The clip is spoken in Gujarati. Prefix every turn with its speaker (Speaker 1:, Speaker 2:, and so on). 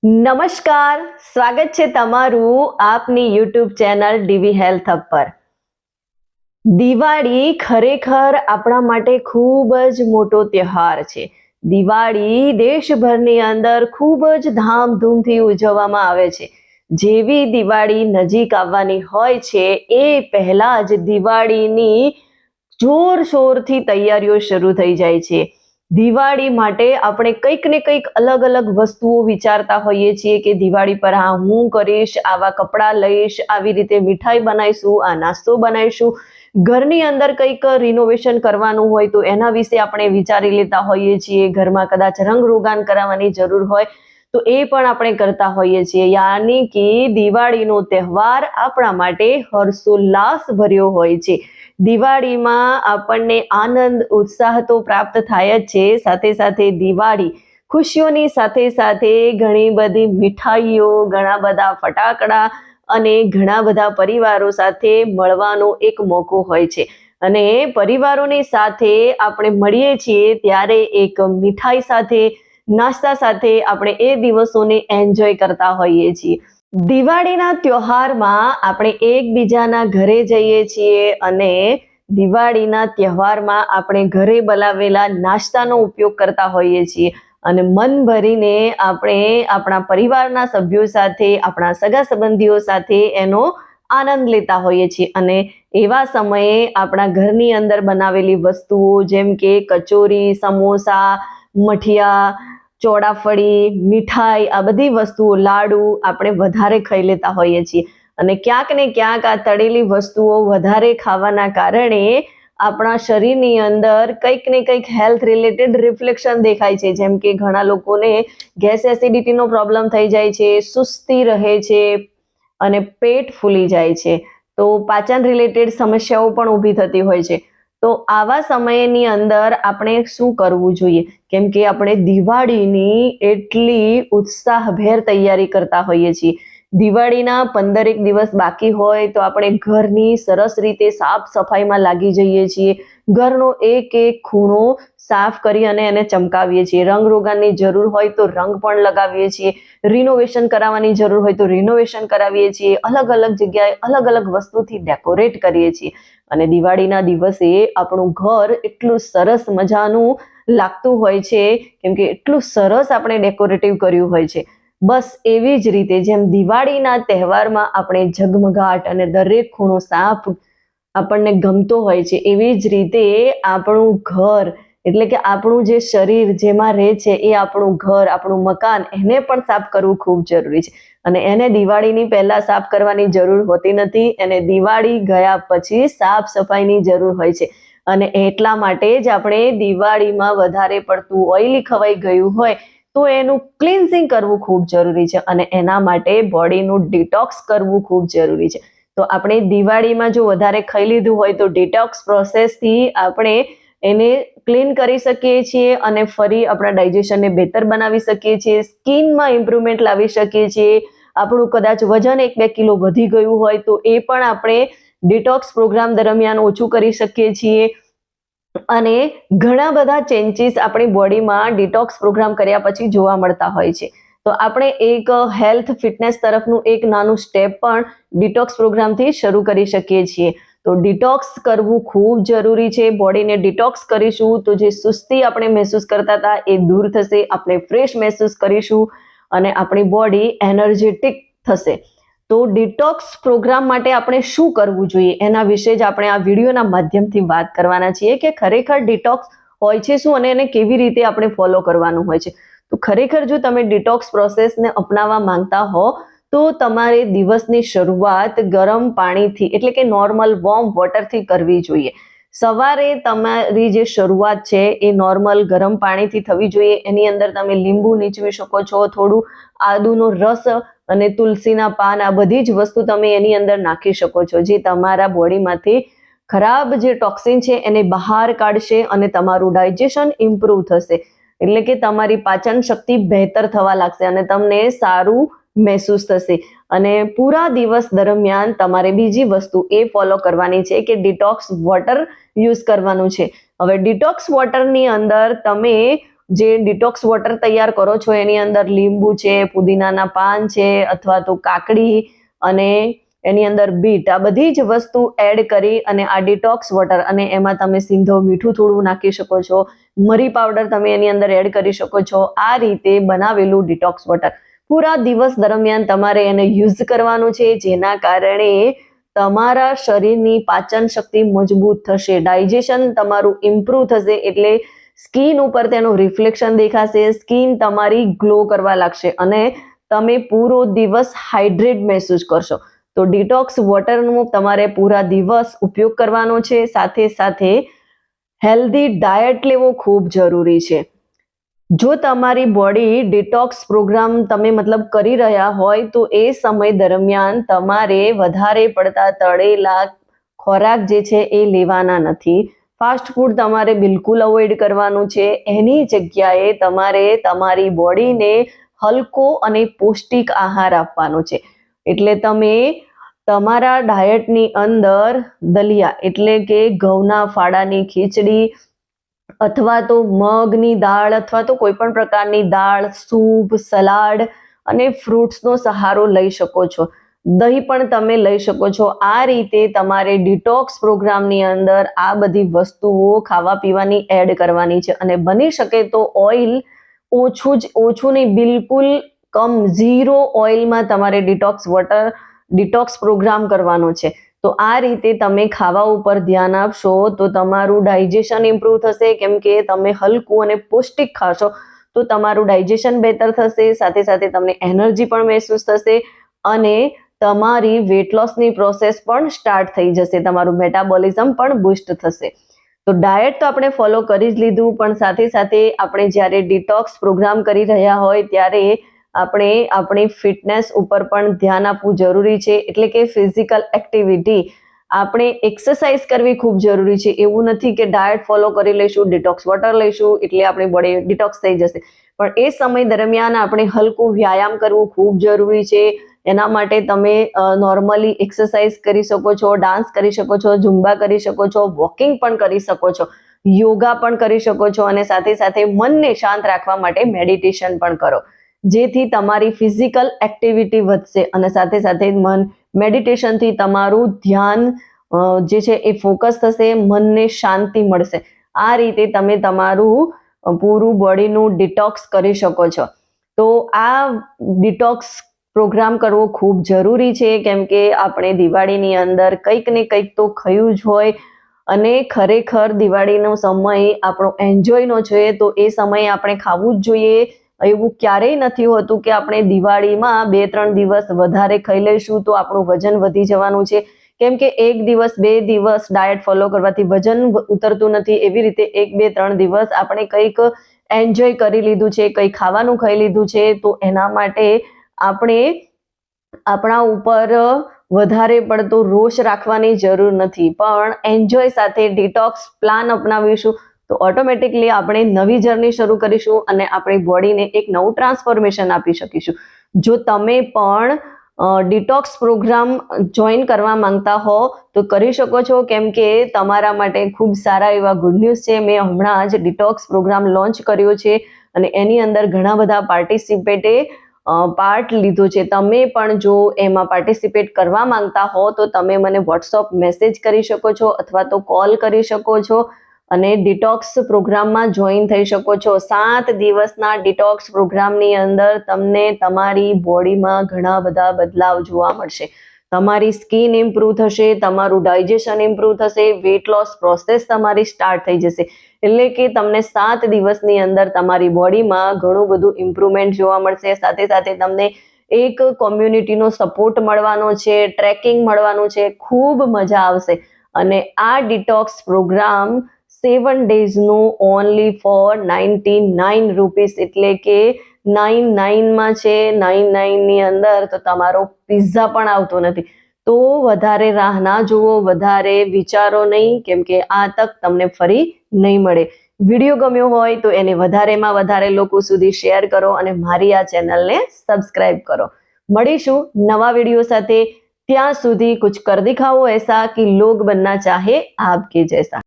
Speaker 1: નમસ્કાર, સ્વાગત છે તમારું આપની યુટ્યુબ ચેનલ ડીવી હેલ્થ હબ પર। દિવાળી ખરેખર આપણા માટે ખૂબ જ મોટો તહેવાર છે। દિવાળી દેશભરની અંદર ખૂબ જ ધામધૂમથી ઉજવવામાં આવે છે। જેવી દિવાળી નજીક આવવાની હોય છે એ પહેલા જ દિવાળીની જોરશોરથી તૈયારીઓ શરૂ થઈ જાય છે। દિવાળી માટે આપણે કંઈક ને કંઈક અલગ અલગ વસ્તુઓ વિચારતા હોઈએ છીએ કે દિવાળી પર આ હું કરીશ, આવા કપડાં લઈશ, આવી રીતે મીઠાઈ બનાવીશું, આ નાસ્તો બનાવીશું। ઘરની અંદર કંઈક રિનોવેશન કરવાનું હોય તો એના વિશે આપણે વિચારી લેતા હોઈએ છીએ। ઘરમાં કદાચ રંગરોગાન કરાવવાની જરૂર હોય તો એ પણ આપણે કરતા હોઈએ છીએ। યાની કે દિવાળીનો તહેવાર આપણા માટે હર્ષોલ્લાસ ભર્યો હોય છે। દિવાળીમાં આપણને આનંદ ઉત્સાહ તો પ્રાપ્ત થાય જ છે, સાથે સાથે દિવાળી ખુશીઓની સાથે સાથે ઘણી બધી મીઠાઈઓ, ઘણા બધા ફટાકડા અને ઘણા બધા પરિવારો સાથે મળવાનો એક મોકો હોય છે। અને પરિવારોની સાથે આપણે મળીએ છીએ ત્યારે એક મીઠાઈ સાથે, નાસ્તા સાથે આપણે એ દિવસોને એન્જોય કરતા હોઈએ છીએ। દિવાળીના તહેવારમાં આપણે એકબીજાના ઘરે જઈએ છીએ અને દિવાળીના તહેવારમાં આપણે ઘરે બનાવેલા નાસ્તાનો ઉપયોગ કરતા હોઈએ છીએ અને મન ભરીને આપણે આપણા પરિવારના સભ્યો સાથે, આપણા સગા સંબંધીઓ સાથે એનો આનંદ લેતા હોઈએ છીએ। અને એવા સમયે આપણા ઘરની અંદર બનાવેલી વસ્તુઓ જેમ કે કચોરી, સમોસા, મઠિયા, ચોળાફળી, મીઠાઈ, આ બધી વસ્તુઓ, લાડુ આપણે વધારે ખાઈ લેતા હોઈએ છીએ અને ક્યાંક ને ક્યાંક આ તળેલી વસ્તુઓ વધારે ખાવાના કારણે આપણા શરીરની અંદર કંઈક ને કંઈક હેલ્થ રિલેટેડ રિફ્લેક્શન દેખાય છે। જેમ કે ઘણા લોકોને ગેસ એસિડિટીનો પ્રોબ્લેમ થઈ જાય છે, સુસ્તી રહે છે અને પેટ ફૂલી જાય છે, તો પાચન રિલેટેડ સમસ્યાઓ પણ ઊભી થતી હોય છે। તો આવા સમયની અંદર આપણે શું કરવું જોઈએ? કેમ કે આપણે દિવાળીની એટલી ઉત્સાહભેર તૈયારી કરતા હોઈએ છીએ। દિવાળીના 15 દિવસ બાકી હોય તો આપણે ઘરની સરસ રીતે સાફ સફાઈમાં લાગી જઈએ છીએ। ઘરનો એક એક ખૂણો સાફ કરી અને એને ચમકાવીએ છીએ। રંગરોગાનની જરૂર હોય તો રંગ પણ લગાવીએ છીએ, રિનોવેશન કરાવવાની જરૂર હોય તો રિનોવેશન કરાવીએ છીએ, અલગ અલગ જગ્યાએ અલગ અલગ વસ્તુથી ડેકોરેટ કરીએ છીએ અને દિવાળીના દિવસે આપણું ઘર એટલું સરસ મજાનું લાગતું હોય છે, કેમ કે એટલું સરસ આપણે ડેકોરેટિવ કર્યું હોય છે। બસ એવી જ રીતે જેમ દિવાળીના તહેવારમાં આપણે ઝગમગાટ અને દરેક ખૂણો સાફ આપણને ગમતો હોય છે, એવી જ રીતે આપણું ઘર એટલે કે આપણું જે શરીર જેમાં રહે છે એ આપણું ઘર, આપણું મકાન, એને પણ સાફ કરવું ખૂબ જરૂરી છે અને એને દિવાળીની પહેલા સાફ કરવાની જરૂર હોતી નથી, એને દિવાળી ગયા પછી સાફ સફાઈની જરૂર હોય છે। અને એટલા માટે જ આપણે દિવાળીમાં વધારે પડતું ઓઇલી ખવાઈ ગયું હોય તો એનું ક્લિન્ઝિંગ કરવું ખૂબ જરૂરી છે અને એના માટે બોડીનું ડિટોક્સ કરવું ખૂબ જરૂરી છે। તો આપણે દિવાળીમાં જો વધારે ખાઈ લીધું હોય તો ડિટોક્સ પ્રોસેસથી આપણે એને ક્લીન કરી શકીએ છીએ અને ફરી આપણા ડાયજેશનને બહેતર બનાવી શકીએ છીએ, સ્કિનમાં ઇમ્પ્રુવમેન્ટ લાવી શકીએ છીએ। આપણું કદાચ વજન 1-2 કિલો વધી ગયું હોય તો એ પણ આપણે ડિટોક્સ પ્રોગ્રામ દરમિયાન ઓછું કરી શકીએ છીએ અને ઘણા બધા ચેન્જીસ આપણી બોડીમાં ડિટોક્સ પ્રોગ્રામ કર્યા પછી જોવા મળતા હોય છે। તો આપણે એક હેલ્થ ફિટનેસ તરફનું એક નાનું સ્ટેપ પણ ડિટોક્સ પ્રોગ્રામથી શરૂ કરી શકીએ છીએ। તો ડિટોક્સ કરવું ખૂબ જરૂરી છે। બોડીને ડિટોક્સ કરીશું તો જે સુસ્તી આપણે મહેસૂસ કરતા હતા એ દૂર થશે, આપણે ફ્રેશ મહેસૂસ કરીશું અને આપણી બોડી એનર્જેટિક થશે। તો ડિટોક્સ પ્રોગ્રામ માટે આપણે શું કરવું જોઈએ એના વિશે જ આપણે આ વિડીયોના માધ્યમથી વાત કરવાના છીએ કે ખરેખર ડિટોક્સ હોય છે શું અને એને કેવી રીતે આપણે ફોલો કરવાનું હોય છે। તો ખરેખર જો તમે ડિટોક્સ પ્રોસેસને અપનાવવા માંગતા હો તો તમારે દિવસની શરૂઆત ગરમ પાણીથી એટલે કે નોર્મલ વોર્મ વોટરથી કરવી જોઈએ। સવારે તમારી જે શરૂઆત છે એ નોર્મલ ગરમ પાણીથી થવી જોઈએ। એની અંદર તમે લીંબુ નીચવી શકો છો, થોડું આદુનો રસ અને તુલસીના પાન, આ બધી જ વસ્તુ તમે એની અંદર નાખી શકો છો, જે તમારા બોડીમાંથી ખરાબ જે ટોક્સિન છે એને બહાર કાઢશે અને તમારું ડાયજેશન ઇમ્પ્રૂવ થશે, એટલે કે તમારી પાચન શક્તિ બહેતર થવા લાગશે અને તમને સારું મહેસૂસ થશે। અને પૂરા દિવસ દરમિયાન તમારે બીજી વસ્તુ એ ફોલો કરવાની છે કે ડિટોક્સ વોટર યુઝ કરવાનું છે। હવે ડિટોક્સ વોટરની અંદર તમે જે ડિટોક્સ વોટર તૈયાર કરો છો એની અંદર લીંબુ છે, પુદીનાના પાન છે, અથવા તો કાકડી અને એની અંદર બીટ, આ બધી જ વસ્તુ એડ કરી અને આ ડિટોક્સ વોટર, અને એમાં તમે સિંધો મીઠું થોડું નાખી શકો છો, મરી પાવડર તમે એની અંદર એડ કરી શકો છો. આ રીતે બનાવેલું ડિટોક્સ વોટર પૂરા દિવસ દરમિયાન તમારે એને યુઝ કરવાનું છે, જેના કારણે તમારા શરીરની પાચન શક્તિ મજબૂત થશે, ડાયજેશન તમારું ઇમ્પ્રૂવ થશે, એટલે સ્કિન ઉપર તેનું રિફ્લેક્શન દેખાશે, સ્કિન તમારી ગ્લો કરવા લાગશે અને તમે પૂરો દિવસ હાઇડ્રેટ મહેસૂસ કરશો. તો ડિટોક્સ વોટરનો તમારે પૂરા દિવસ ઉપયોગ કરવાનો છે. સાથે સાથે હેલ્ધી ડાયટ લેવો ખૂબ જરૂરી છે. જો તમારી બોડી ડિટોક્સ પ્રોગ્રામ તમે મતલબ કરી રહ્યા હોય તો એ સમય દરમિયાન તમારે વધારે પડતા તળેલા ખોરાક જે છે એ લેવાના નથી. ફાસ્ટ ફૂડ તમારે બિલકુલ અવોઇડ કરવાનું છે. એની જગ્યાએ તમારે તમારી બોડીને હલકો અને પૌષ્ટિક આહાર આપવાનો છે. એટલે તમે તમારા ડાયટની અંદર દલિયા એટલે કે ઘઉંના ફાડાની ખીચડી અથવા તો મગની દાળ અથવા તો કોઈ પણ પ્રકારની દાળ, સૂપ, સલાડ અને ફ્રૂટ્સનો સહારો લઈ શકો છો. દહીં પણ તમે લઈ શકો છો. આ રીતે તમારે ડિટોક્સ પ્રોગ્રામની અંદર આ બધી વસ્તુઓ ખાવા પીવાની એડ કરવાની છે અને બની શકે તો ઓઇલ ઓછું નહીં, બિલકુલ કમ, ઝીરો ઓઇલમાં તમારે ડિટોક્સ પ્રોગ્રામ કરવાનો છે. તો આ રીતે તમે ખાવા ઉપર ધ્યાન આપશો તો તમારું ડાયજેશન ઇમ્પ્રૂવ થશે, કેમ કે તમે હલકું અને પૌષ્ટિક ખાશો તો તમારું ડાયજેશન બેટર થશે. સાથે સાથે તમને એનર્જી પણ મહેસૂસ થશે અને તમારી વેટ લોસની પ્રોસેસ પણ સ્ટાર્ટ થઈ જશે, તમારું મેટાબોલિઝમ પણ બૂસ્ટ થશે. તો ડાયટ તો આપણે ફોલો કરી જ લીધું, પણ સાથે સાથે આપણે જ્યારે ડિટોક્સ પ્રોગ્રામ કરી રહ્યા હોય ત્યારે આપણે આપણી ફિટનેસ ઉપર પણ ધ્યાન આપવું જરૂરી છે. એટલે કે ફિઝિકલ એક્ટિવિટી, આપણે એક્સરસાઇઝ કરવી ખૂબ જરૂરી છે. એવું નથી કે ડાયટ ફોલો કરી લઈશું, ડિટોક્સ વોટર લઈશું એટલે આપણી બોડી ડિટોક્સ થઈ જશે, પણ એ સમય દરમિયાન આપણે હલકું વ્યાયામ કરવું ખૂબ જરૂરી છે. એના માટે તમે નોર્મલી એક્સરસાઇઝ કરી શકો છો, ડાન્સ કરી શકો છો, ઝુંબા કરી શકો છો, વોકિંગ પણ કરી શકો છો, યોગા પણ કરી શકો છો અને સાથે સાથે મનને શાંત રાખવા માટે મેડિટેશન પણ કરો, જેથી તમારી ફિઝિકલ એક્ટિવિટી વધશે અને સાથે સાથે મેડિટેશનથી તમારું ધ્યાન જે છે એ ફોકસ થશે, મનને શાંતિ મળશે. આ રીતે તમે તમારું પૂરું બોડીનું ડિટોક્સ કરી શકો છો. તો આ ડિટોક્સ પ્રોગ્રામ કરવો ખૂબ જરૂરી છે, કેમ કે આપણે દિવાળીની અંદર કંઈક ને કંઈક તો ખાયું જ હોય અને ખરેખર દિવાળીનો સમય આપણો એન્જોયનો છે, તો એ સમયે આપણે ખાવું જ જોઈએ. એવું ક્યારેય નથી હોતું કે આપણે દિવાળીમાં 2-3 દિવસ વધારે ખાઈ લઈશું તો આપણું વજન વધી જવાનું છે, કેમ કે 1 દિવસ 2 દિવસ ડાયટ ફોલો કરવાથી વજન ઉતરતું નથી. એવી રીતે 1-2-3 દિવસ આપણે કંઈક એન્જોય કરી લીધું છે, કંઈ ખાવાનું ખાઈ લીધું છે, તો એના માટે આપણે આપણા ઉપર વધારે પડતો રોષ રાખવાની જરૂર નથી, પણ એન્જોય સાથે ડિટોક્સ પ્લાન અપનાવીશું તો ઓટોમેટિકલી આપણે નવી જર્ની શરૂ કરીશું અને આપણી બોડીને એક નવું ટ્રાન્સફોર્મેશન આપી શકીશું. જો તમે પણ ડિટોક્સ પ્રોગ્રામ જોઈન કરવા માંગતા હો તો કરી શકો છો, કેમ કે તમારા માટે ખૂબ સારા એવા ગુડ ન્યૂઝ છે. મેં હમણાં જ ડિટોક્સ પ્રોગ્રામ લોન્ચ કર્યો છે અને એની અંદર ઘણા બધા પાર્ટિસિપેટે પાર્ટ લીધો છે. તમે પણ જો એમાં પાર્ટિસિપેટ કરવા માંગતા હો તો તમે મને વોટ્સઅપ મેસેજ કરી શકો છો અથવા તો કોલ કરી શકો છો અને ડિટોક્સ પ્રોગ્રામમાં જોઈન થઈ શકો છો. 7 દિવસના ડિટોક્સ પ્રોગ્રામની અંદર તમને તમારી બોડીમાં ઘણા બધા બદલાવ જોવા મળશે. તમારી સ્કિન ઇમ્પ્રૂવ થશે, તમારું ડાયજેશન ઇમ્પ્રૂવ થશે, વેટ લોસ પ્રોસેસ તમારી સ્ટાર્ટ થઈ જશે. એટલે કે તમને 7 દિવસની અંદર તમારી બોડીમાં ઘણું બધું ઇમ્પ્રુવમેન્ટ જોવા મળશે. સાથે સાથે તમને એક કોમ્યુનિટીનો સપોર્ટ મળવાનો છે, ટ્રેકિંગ મળવાનું છે, ખૂબ મજા આવશે. અને આ ડિટોક્સ પ્રોગ્રામ 7 ડેઝનું ઓનલી ફોર 99 રૂપીસ, એટલે કે 99માં છે. 99ની અંદર તો તમારો પિઝા પણ આવતો નથી. તો વધારે રાહ ના જુઓ, વધારે વિચારો નહીં, કેમ કે આ તક તમને ફરી નહીં મળે. વિડીયો ગમ્યો હોય તો એને વધારેમાં વધારે લોકો સુધી શેર કરો અને મારી આ ચેનલને સબસ્ક્રાઇબ કરો. મળીશું નવા વિડીયો સાથે. ત્યાં સુધી કુછ કર દિખાઓ એસા કે લોગ બનના ચાહે આપકે જૈસા.